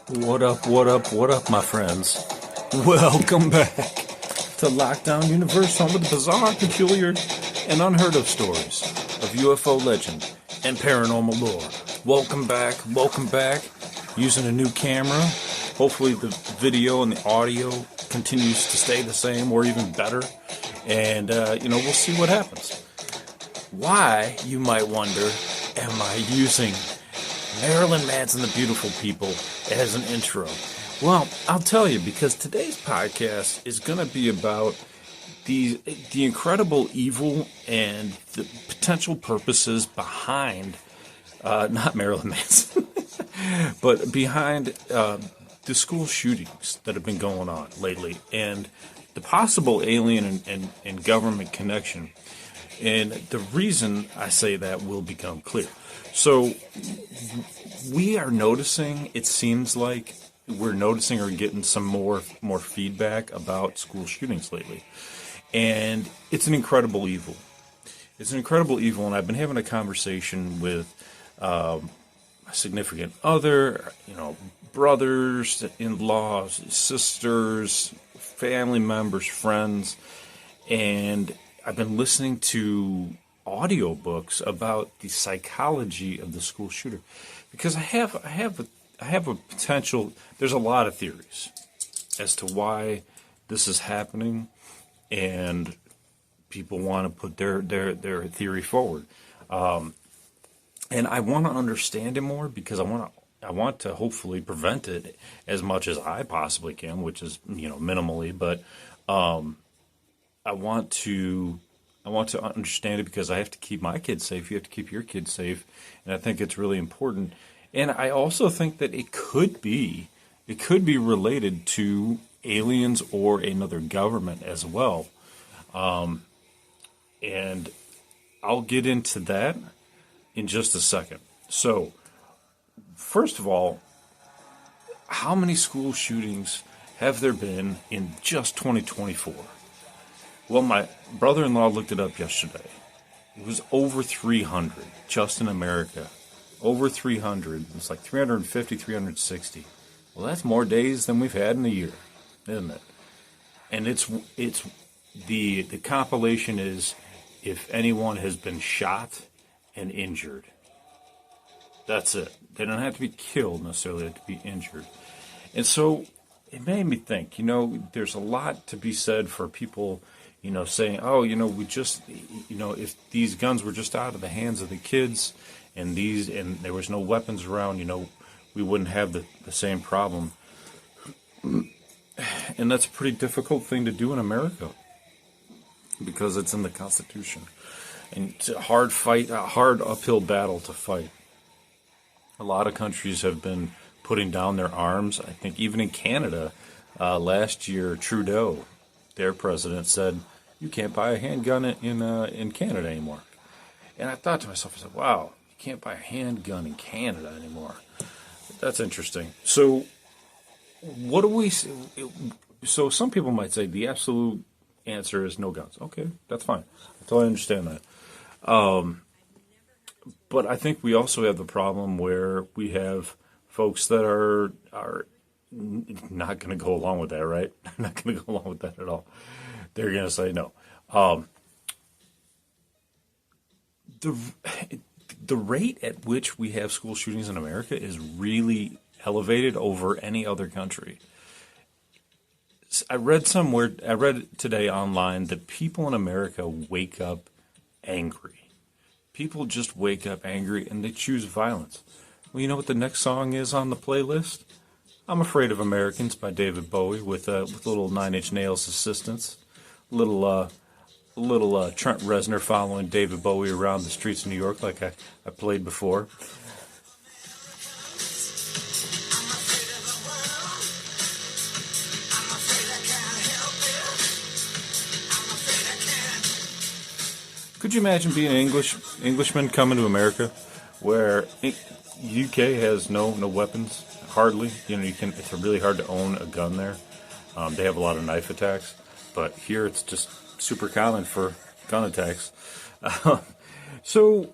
What up, my friends? Welcome back to Lockdown Universe, home with the bizarre, peculiar, and unheard of stories of UFO legend and paranormal lore. Welcome back. Using a new camera. Hopefully the video and the audio continues to stay the same or even better. And, we'll see what happens. Why, you might wonder, am I using Marilyn Manson, the Beautiful People, as an intro? Well, I'll tell you, because today's podcast is going to be about the incredible evil and the potential purposes behind, not Marilyn Manson, but behind the school shootings that have been going on lately, and the possible alien and government connection. And the reason I say that will become clear. So we are noticing, it seems like we're noticing or getting some more feedback about school shootings lately. And it's an incredible evil. It's an incredible evil, and I've been having a conversation with a significant other, brothers, in-laws, sisters, family members, friends, and I've been listening to audiobooks about the psychology of the school shooter, because I have a potential. There's a lot of theories as to why this is happening, and people want to put their theory forward, and I want to understand it more, because I want to hopefully prevent it as much as I possibly can, which is minimally, but I want to understand it, because I have to keep my kids safe. You have to keep your kids safe, and I think it's really important. And I also think that it could be related to aliens or another government as well. And I'll get into that in just a second. So, first of all, how many school shootings have there been in just 2024? Well, my brother-in-law looked it up yesterday. It was over 300 just in America. Over 300. It's like 350, 360. Well, that's more days than we've had in a year, isn't it? And it's the compilation is if anyone has been shot and injured. That's it. They don't have to be killed necessarily, they have to be injured. And so it made me think, there's a lot to be said for people saying, we just, if these guns were just out of the hands of the kids and there was no weapons around, we wouldn't have the same problem. And that's a pretty difficult thing to do in America, because it's in the Constitution. And it's a hard uphill battle to fight. A lot of countries have been putting down their arms. I think even in Canada, last year, Trudeau, their president, said, you can't buy a handgun in Canada anymore. And I thought to myself, I said, wow, you can't buy a handgun in Canada anymore. That's interesting. So so some people might say the absolute answer is no guns. Okay, that's fine. I totally understand that. But I think we also have the problem where we have folks that are not going to go along with that, right? Not going to go along with that at all. They're going to say no. The rate at which we have school shootings in America is really elevated over any other country. I read today online that people in America wake up angry. People just wake up angry and they choose violence. Well, you know what the next song is on the playlist? I'm Afraid of Americans by David Bowie with a little Nine Inch Nails assistance. Little Trent Reznor following David Bowie around the streets of New York, like I played before. Could you imagine being an Englishman coming to America, where UK has no weapons, hardly? It's really hard to own a gun there. They have a lot of knife attacks, but here it's just super common for gun attacks. So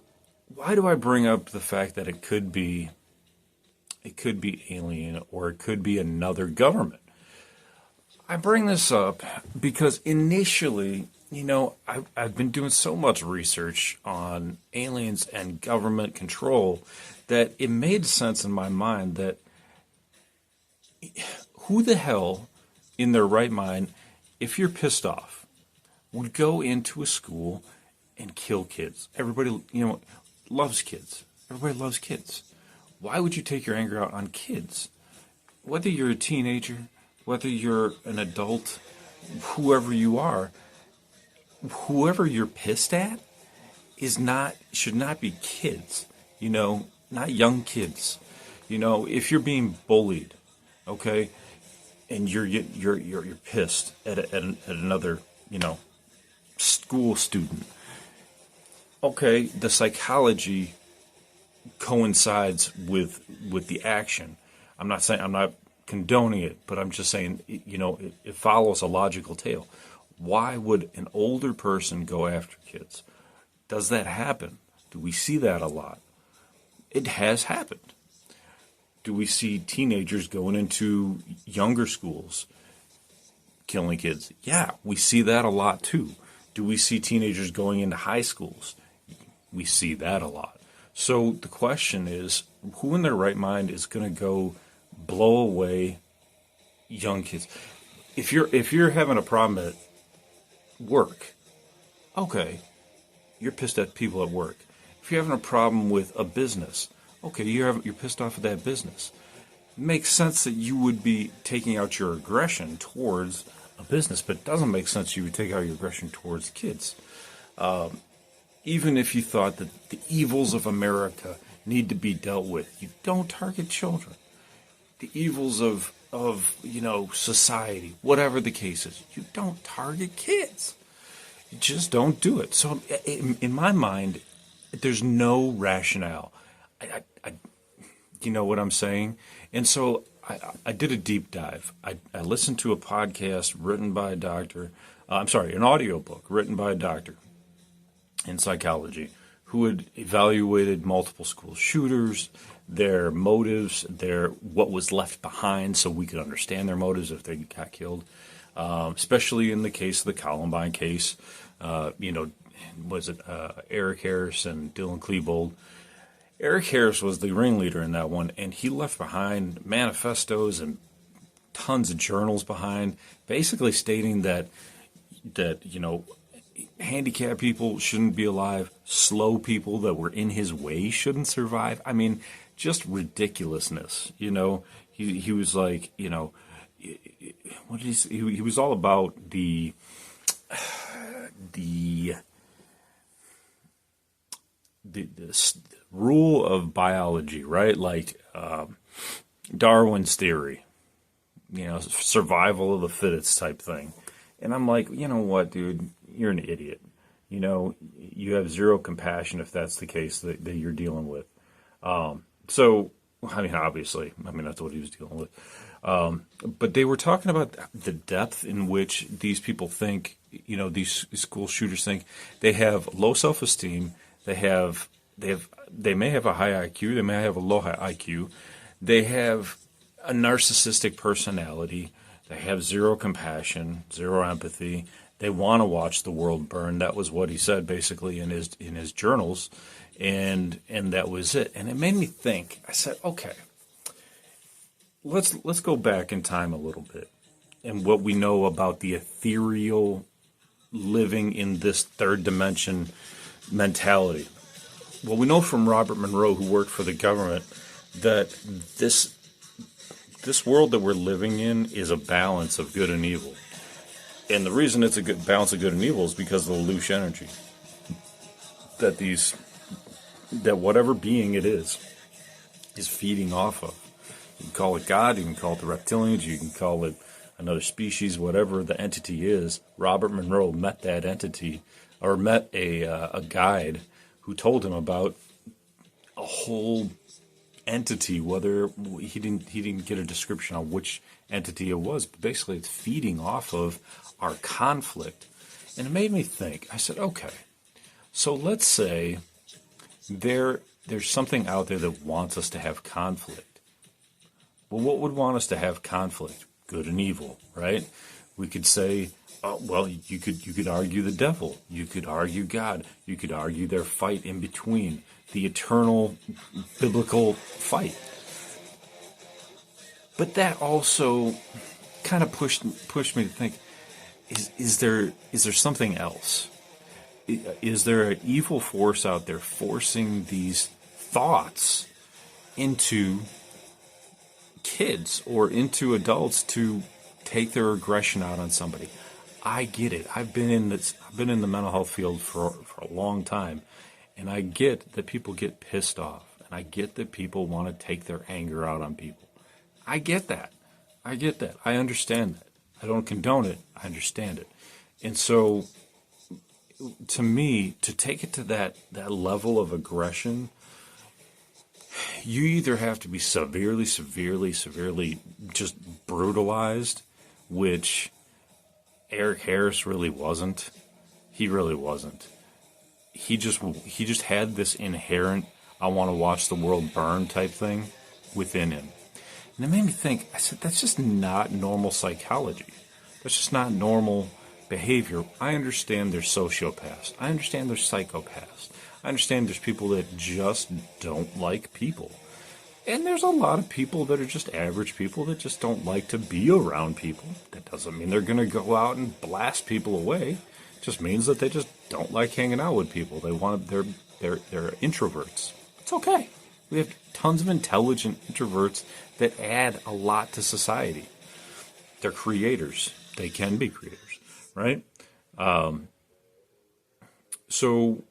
why do I bring up the fact that it could be It could be alien, or it could be another government. I bring this up because initially, I've been doing so much research on aliens and government control that it made sense in my mind that who the hell in their right mind, if you're pissed off, would go into a school and kill kids? Everybody, loves kids. Everybody loves kids. Why would you take your anger out on kids? Whether you're a teenager, whether you're an adult, whoever you are, whoever you're pissed at should not be kids, not young kids. If you're being bullied, okay, and you're pissed at another, school student. Okay, the psychology coincides with the action. I'm not condoning it, but I'm just saying, it follows a logical tale. Why would an older person go after kids? Does that happen? Do we see that a lot? It has happened. Do we see teenagers going into younger schools killing kids? Yeah, we see that a lot too. Do we see teenagers going into high schools? We see that a lot. So the question is, who in their right mind is going to go blow away young kids? If you're having a problem at work, okay, you're pissed at people at work. If you're having a problem with a business, okay, you're pissed off at that business. It makes sense that you would be taking out your aggression towards a business, but it doesn't make sense you would take out your aggression towards kids. Even if you thought that the evils of America need to be dealt with, you don't target children. The evils of society, whatever the case is, you don't target kids. You just don't do it. So in my mind, there's no rationale. You know what I'm saying? And so I did a deep dive. I listened to a podcast written by a doctor. An audiobook written by a doctor in psychology who had evaluated multiple school shooters, their motives, what was left behind, so we could understand their motives if they got killed. Especially in the case of the Columbine case, Eric Harris and Dylan Klebold. Eric Harris was the ringleader in that one, and he left behind manifestos and tons of journals behind, basically stating that handicapped people shouldn't be alive, slow people that were in his way shouldn't survive. I mean, just ridiculousness. He was like, what did he say? He was all about the rule of biology, right? Like Darwin's theory, survival of the fittest type thing. And I'm like, you know what, dude, you're an idiot. You have zero compassion if that's the case that you're dealing with. So, obviously, that's what he was dealing with. But they were talking about the depth in which these people think, these school shooters think. They have low self-esteem. They may have a high IQ. They may have a low IQ. They have a narcissistic personality. They have zero compassion, zero empathy. They want to watch the world burn. That was what he said basically in his journals, and that was it. And it made me think. I said, okay, let's go back in time a little bit and what we know about the ethereal living in this third dimension mentality. Well, we know from Robert Monroe, who worked for the government, that this world that we're living in is a balance of good and evil. And the reason it's a good balance of good and evil is because of the loose energy that whatever being it is feeding off of. You can call it God, you can call it the reptilians, you can call it another species, whatever the entity is. Robert Monroe met that entity, or met a guide who told him about a whole entity, whether he didn't get a description on which entity it was, but basically it's feeding off of our conflict. And it made me think. I said, okay, so let's say there's something out there that wants us to have conflict. Well, what would want us to have conflict? Good and evil, right? We could say, oh, well, you could argue the devil. You could argue God. You could argue their fight in between, the eternal biblical fight. But that also kind of pushed me to think, is there something else? Is there an evil force out there forcing these thoughts into kids or into adults to take their aggression out on somebody? I get it. I've been in the mental health field for a long time, and I get that people get pissed off, and I get that people want to take their anger out on people. I get that. I understand that. I don't condone it. I understand it. And so, to me, to take it to that level of aggression, you either have to be severely just brutalized, which Eric Harris really wasn't. He really wasn't. He just had this inherent, I want to watch the world burn type thing within him. And it made me think, I said, that's just not normal psychology. That's just not normal behavior. I understand there's sociopaths. I understand there's psychopaths. I understand there's people that just don't like people. And there's a lot of people that are just average people that just don't like to be around people. That doesn't mean they're going to go out and blast people away. It just means that they just don't like hanging out with people. They're introverts. It's okay. We have tons of intelligent introverts that add a lot to society. They're creators. They can be creators, right? So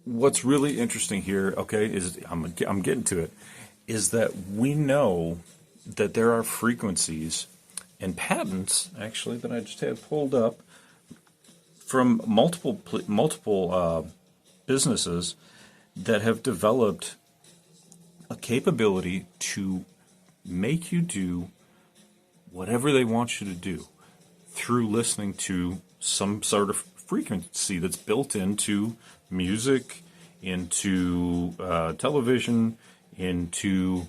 what's really interesting here, okay, is I'm getting to it, is that we know that there are frequencies and patents, actually, that I just had pulled up from multiple businesses that have developed a capability to make you do whatever they want you to do through listening to some sort of frequency that's built into music, into television, into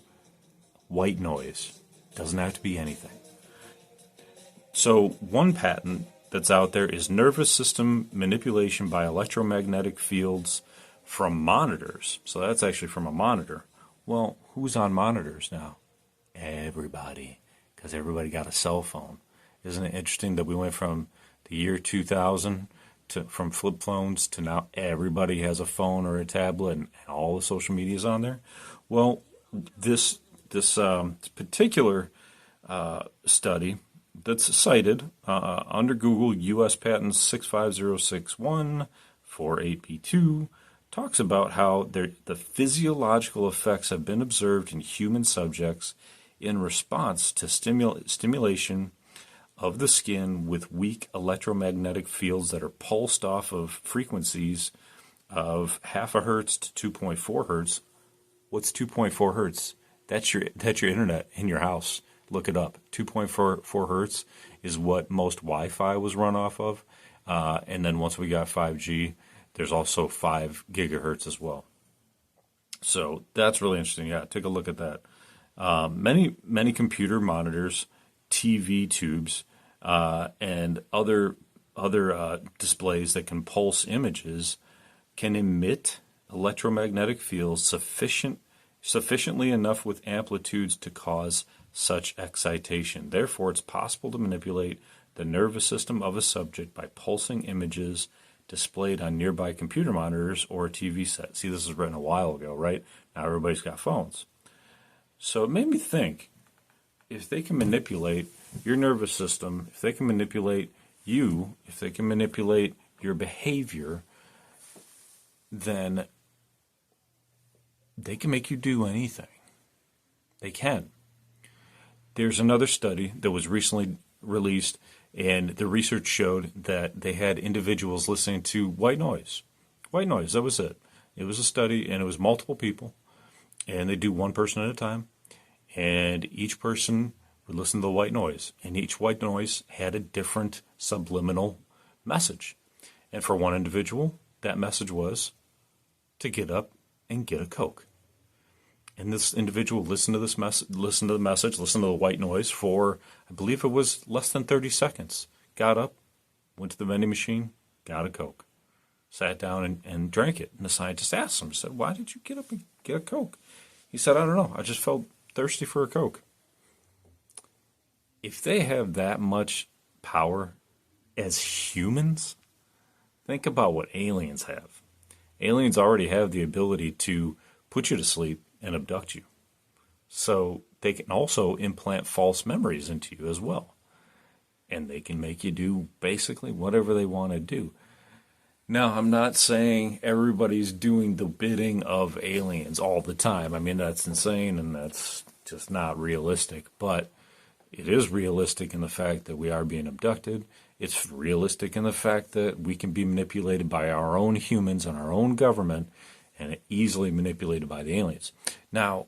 white noise. Doesn't have to be anything. So one patent that's out there is nervous system manipulation by electromagnetic fields from monitors. So that's actually from a monitor. Well, who's on monitors now? Everybody, because everybody got a cell phone. Isn't it interesting that we went from the year 2000 from flip phones to now everybody has a phone or a tablet and all the social media is on there? Well, this particular study that's cited under Google, U.S. Patent 65061-48B2, talks about how the physiological effects have been observed in human subjects in response to stimulation of the skin with weak electromagnetic fields that are pulsed off of frequencies of 0.5 hertz to 2.4 hertz. What's 2.4 hertz? That's your internet in your house. Look it up. 2.4 hertz is what most Wi-Fi was run off of. And then once we got 5G, there's also 5 gigahertz as well. So that's really interesting. Yeah, take a look at that. Many computer monitors, TV tubes, and other displays that can pulse images can emit electromagnetic fields sufficiently enough with amplitudes to cause such excitation. Therefore, it's possible to manipulate the nervous system of a subject by pulsing images displayed on nearby computer monitors or a TV set. See, this was written a while ago, right? Now everybody's got phones. So it made me think, if they can manipulate your nervous system, if they can manipulate you, if they can manipulate your behavior, then they can make you do anything. They can. There's another study that was recently released, and the research showed that they had individuals listening to white noise. White noise, that was it. It was a study, and it was multiple people, and they do one person at a time, and each person would listen to the white noise, and each white noise had a different subliminal message. And for one individual, that message was to get up and get a Coke. And this individual listened to listened to the message, listened to the white noise for, I believe it was less than 30 seconds. Got up, went to the vending machine, got a Coke, sat down and drank it. And the scientist asked him, said, "Why did you get up and get a Coke?" He said, "I don't know. I just felt thirsty for a Coke." If they have that much power as humans, think about what aliens have. Aliens already have the ability to put you to sleep and abduct you. So they can also implant false memories into you as well. And they can make you do basically whatever they want to do. Now, I'm not saying everybody's doing the bidding of aliens all the time. I mean, that's insane and that's just not realistic. But it is realistic in the fact that we are being abducted. It's realistic in the fact that we can be manipulated by our own humans and our own government and easily manipulated by the aliens. Now,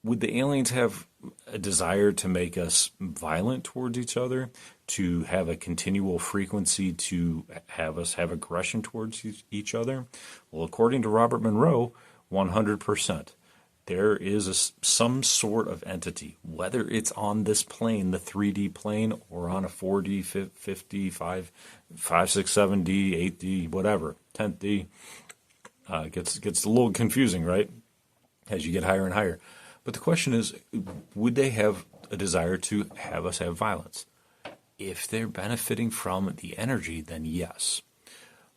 would the aliens have a desire to make us violent towards each other, to have a continual frequency to have us have aggression towards each other? Well, according to Robert Monroe, 100%. There is some sort of entity, whether it's on this plane, the 3D plane, or on a 4D, 5D, 5, 6, 7D, 8D, whatever, 10th D. Gets a little confusing, right, as you get higher and higher. But the question is, would they have a desire to have us have violence? If they're benefiting from the energy, then yes.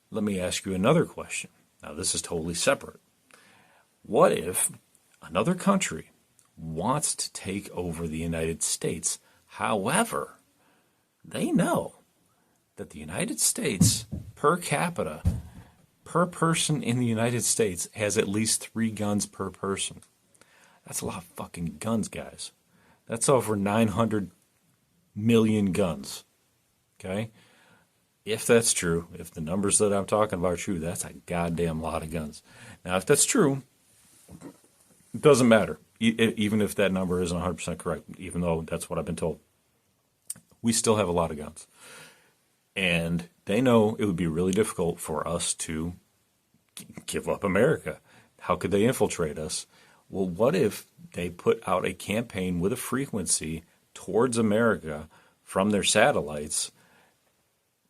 Let me ask you another question. Now, this is totally separate. What if another country wants to take over the United States? However, they know that the United States, per capita, per person in the United States, has at least 3 guns per person. That's a lot of fucking guns, guys. That's over 900 million guns. Okay? If that's true, if the numbers that I'm talking about are true, that's a goddamn lot of guns. Now, if that's true, it doesn't matter, even if that number isn't 100% correct, even though that's what I've been told. We still have a lot of guns. And they know it would be really difficult for us to give up America. How could they infiltrate us? Well, what if they put out a campaign with a frequency towards America from their satellites,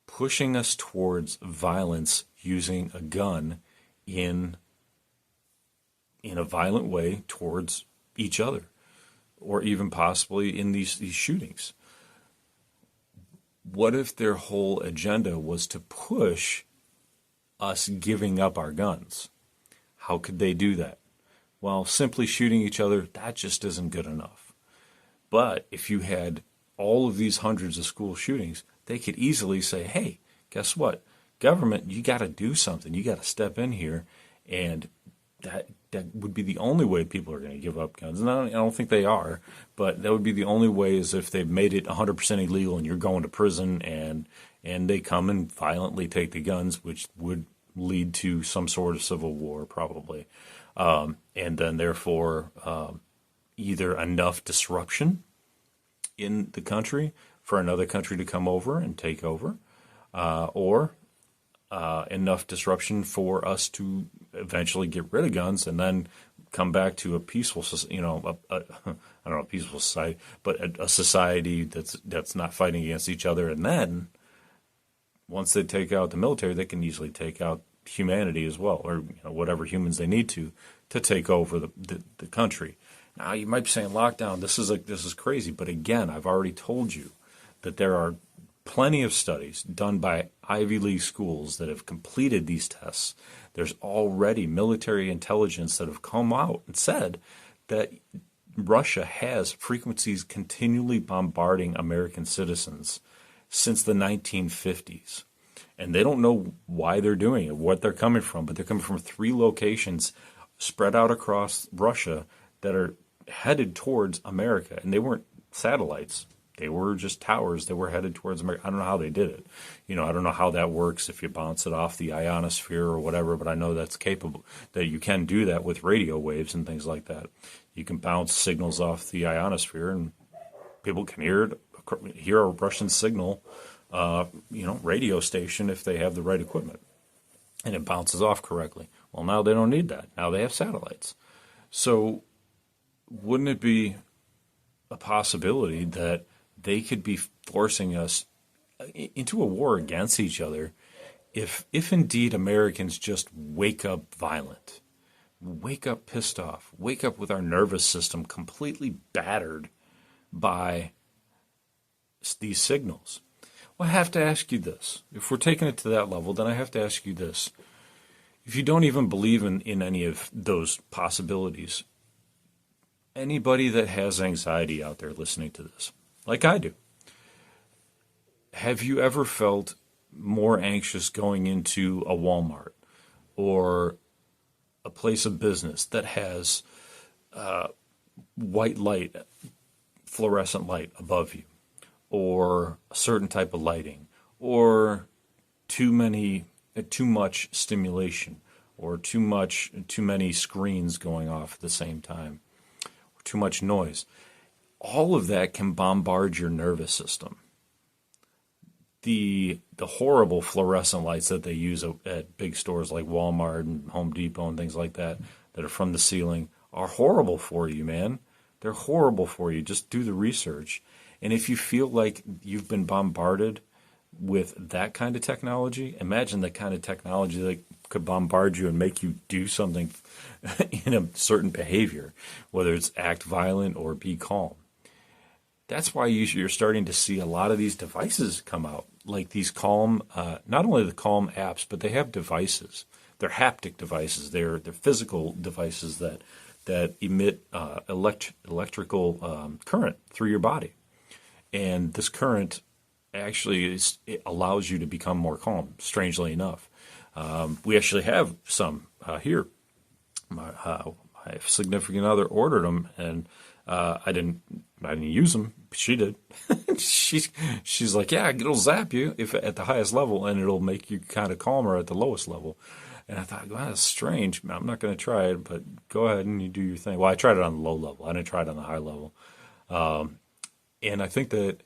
pushing us towards violence using a gun in a violent way towards each other, or even possibly in these shootings? What if their whole agenda was to push us giving up our guns? How could they do that? Well, simply shooting each other, that just isn't good enough. But if you had all of these hundreds of school shootings, they could easily say, hey, guess what? Government, you got to do something. You got to step in here. And that would be the only way people are going to give up guns. And I don't think they are, but that would be the only way, is if they made it 100% illegal and you're going to prison and they come and violently take the guns, which would lead to some sort of civil war probably. And then therefore either enough disruption in the country for another country to come over and take over, or enough disruption for us to eventually get rid of guns and then come back to a peaceful, I don't know, a peaceful society, but a society that's not fighting against each other. And then once they take out the military, they can easily take out humanity as well, or whatever humans they need to take over the country. Now, you might be saying, lockdown, this is crazy. But again, I've already told you that there are plenty of studies done by Ivy League schools that have completed these tests. There's already military intelligence that have come out and said that Russia has frequencies continually bombarding American citizens since the 1950s. And they don't know why they're doing it, what they're coming from, but they're coming from 3 locations spread out across Russia that are headed towards America. And they weren't satellites. They were just towers that were headed towards America. I don't know how they did it. I don't know how that works, if you bounce it off the ionosphere or whatever, but I know that's capable, that you can do that with radio waves and things like that. You can bounce signals off the ionosphere and people can hear a Russian signal, radio station if they have the right equipment, and it bounces off correctly. Well, now they don't need that. Now they have satellites. So wouldn't it be a possibility that they could be forcing us into a war against each other if indeed Americans just wake up violent, wake up pissed off, wake up with our nervous system completely battered by these signals? Well, I have to ask you this. If we're taking it to that level, then I have to ask you this. If you don't even believe in any of those possibilities, anybody that has anxiety out there listening to this, like I do, have you ever felt more anxious going into a Walmart or a place of business that has white light, fluorescent light above you, or a certain type of lighting, or too much stimulation, or too many screens going off at the same time, or too much noise? All of that can bombard your nervous system. The horrible fluorescent lights that they use at big stores like Walmart and Home Depot and things like that are from the ceiling are horrible for you, man. They're horrible for you. Just do the research. And if you feel like you've been bombarded with that kind of technology, imagine the kind of technology that could bombard you and make you do something in a certain behavior, whether it's act violent or be calm. That's why you're starting to see a lot of these devices come out, like these Calm, not only the Calm apps, but they have devices. They're haptic devices. They're physical devices that emit electrical current through your body. And this current actually it allows you to become more calm, strangely enough. We actually have some here. My significant other ordered them, and I didn't use them. She did. she's like, yeah, it'll zap you if at the highest level, and it'll make you kind of calmer at the lowest level. And I thought, well, that's strange. I'm not going to try it, but go ahead and you do your thing. Well, I tried it on the low level. I didn't try it on the high level. And I think that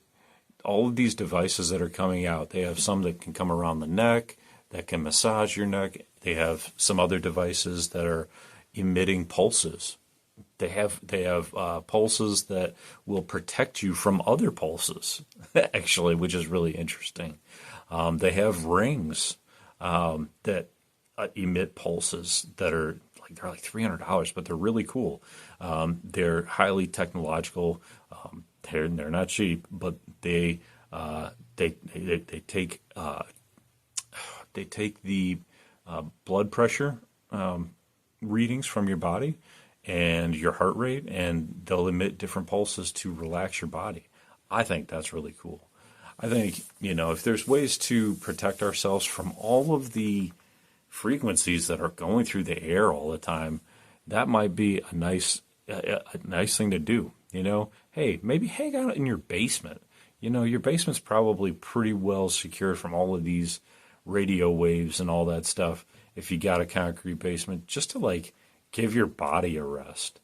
all of these devices that are coming out, they have some that can come around the neck, that can massage your neck. They have some other devices that are emitting pulses. They have pulses that will protect you from other pulses, actually, which is really interesting. They have rings that emit pulses that are they're like $300, but they're really cool. They're highly technological. They're not cheap, but they take the blood pressure readings from your body and your heart rate, and they'll emit different pulses to relax your body. I think that's really cool. I think, if there's ways to protect ourselves from all of the frequencies that are going through the air all the time, that might be a nice thing to do. Hey, maybe hang out in your basement. Your basement's probably pretty well secured from all of these radio waves and all that stuff. If you got a concrete basement, just to give your body a rest.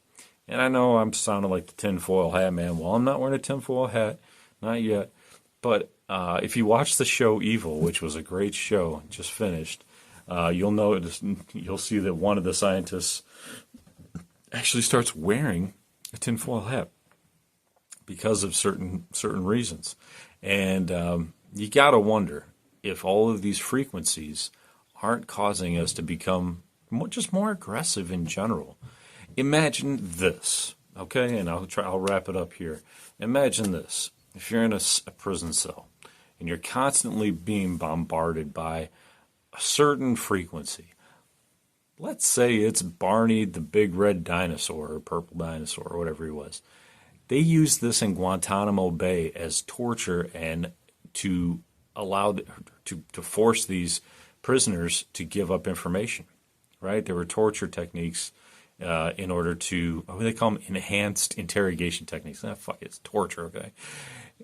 And I know I'm sounding like the tinfoil hat man. Well, I'm not wearing a tinfoil hat, not yet. But if you watch the show Evil, which was a great show, just finished, you'll see that one of the scientists actually starts wearing a tinfoil hat because of certain reasons. And you got to wonder if all of these frequencies aren't causing us to become just more aggressive in general. Imagine this, okay? And I'll wrap it up here. Imagine this. If you're in a prison cell and you're constantly being bombarded by a certain frequency, let's say it's Barney the big red dinosaur or purple dinosaur or whatever he was. They use this in Guantanamo Bay as torture and to allow to force these prisoners to give up information, right? There were torture techniques in order to, they call them enhanced interrogation techniques. Fuck it, it's torture, okay?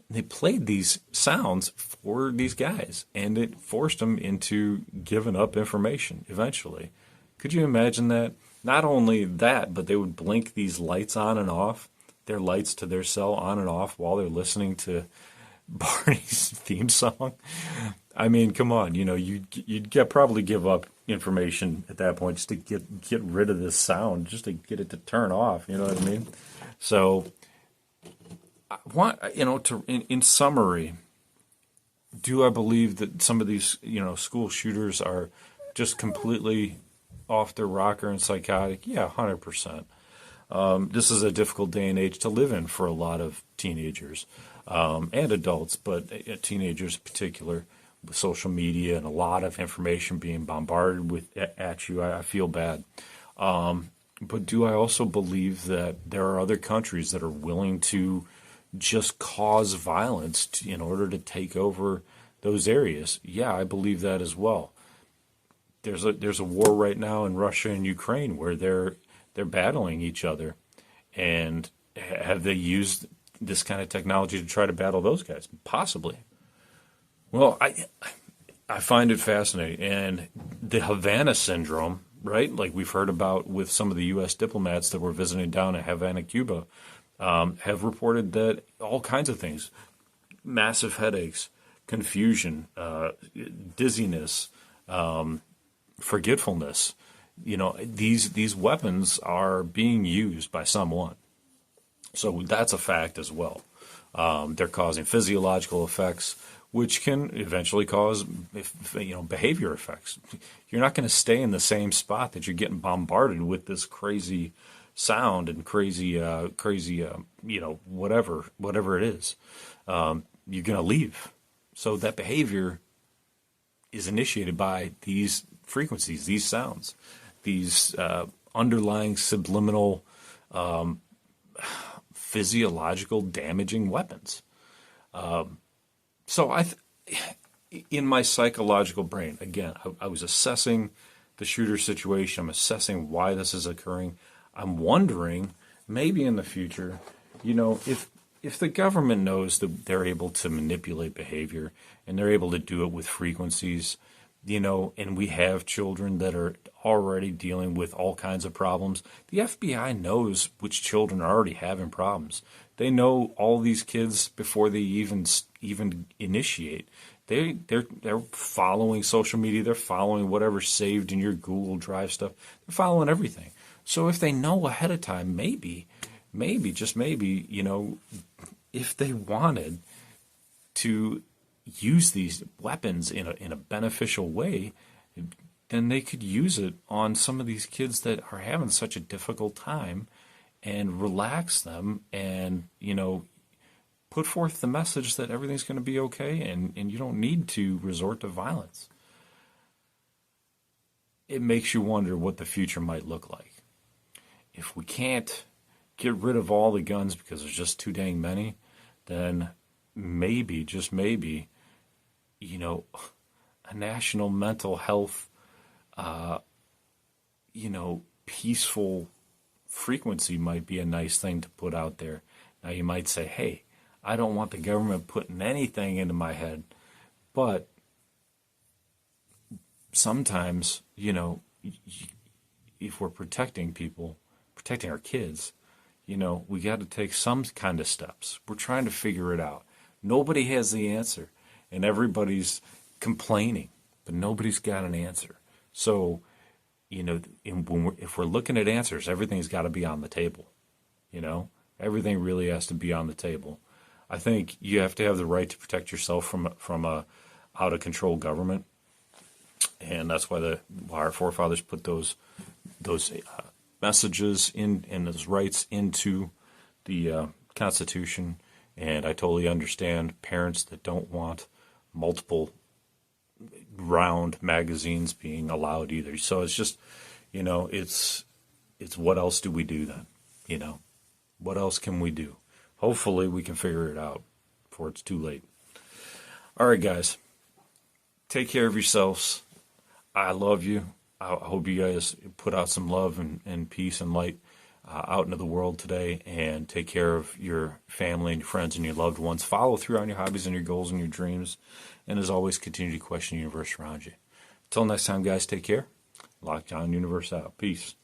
They played these sounds for these guys, and it forced them into giving up information eventually. Could you imagine that? Not only that, but they would blink these lights on and off, their lights to their cell on and off while they're listening to Barney's theme song. I mean, come on, you'd probably give up information at that point just to get rid of this sound, just to get it to turn off. You know what I mean? So, in summary, do I believe that some of these, school shooters are just completely off their rocker and psychotic? Yeah, 100%. This is a difficult day and age to live in for a lot of teenagers and adults, but teenagers in particular, with social media and a lot of information being bombarded at you. I feel bad. But do I also believe that there are other countries that are willing to just cause violence in order to take over those areas? Yeah, I believe that as well. There's a war right now in Russia and Ukraine where they're battling each other, and have they used this kind of technology to try to battle those guys? Possibly. Well, I find it fascinating, and the Havana syndrome, right? Like we've heard about with some of the U.S. diplomats that were visiting down in Havana, Cuba, have reported that all kinds of things, massive headaches, confusion, dizziness, forgetfulness, these weapons are being used by someone. So that's a fact as well. They're causing physiological effects, which can eventually cause, behavior effects. You're not going to stay in the same spot that you're getting bombarded with this crazy sound and crazy, whatever it is. You're going to leave. So that behavior is initiated by these frequencies, these sounds, these underlying subliminal physiological damaging weapons. So in my psychological brain, again, I was assessing the shooter situation. I'm assessing why this is occurring. I'm wondering, maybe in the future, if the government knows that they're able to manipulate behavior and they're able to do it with frequencies, and we have children that are already dealing with all kinds of problems. The FBI knows which children are already having problems. They know all these kids before they even initiate. They're following social media. They're following whatever's saved in your Google Drive stuff. They're following everything. So if they know ahead of time, maybe, just maybe, if they wanted to use these weapons in a beneficial way, then they could use it on some of these kids that are having such a difficult time and relax them and, put forth the message that everything's going to be okay and you don't need to resort to violence. It makes you wonder what the future might look like. If we can't get rid of all the guns because there's just too dang many, then maybe, just maybe, a national mental health, peaceful frequency might be a nice thing to put out there. Now you might say, hey, I don't want the government putting anything into my head, but sometimes, if we're protecting people, protecting our kids, we got to take some kind of steps. We're trying to figure it out. Nobody has the answer, and everybody's complaining, but nobody's got an answer. So, if we're looking at answers, everything's got to be on the table. Everything really has to be on the table. I think you have to have the right to protect yourself from a out of control government, and that's why our forefathers put those messages and those rights into the Constitution. And I totally understand parents that don't want multiple round magazines being allowed either. So it's just, it's what else do we do then? What else can we do? Hopefully we can figure it out before it's too late. All right, guys, take care of yourselves. I love you. I hope you guys put out some love and peace and light out into the world today, and take care of your family and your friends and your loved ones. Follow through on your hobbies and your goals and your dreams. And as always, continue to question the universe around you. Until next time, guys, take care. Lockdown Universe out. Peace.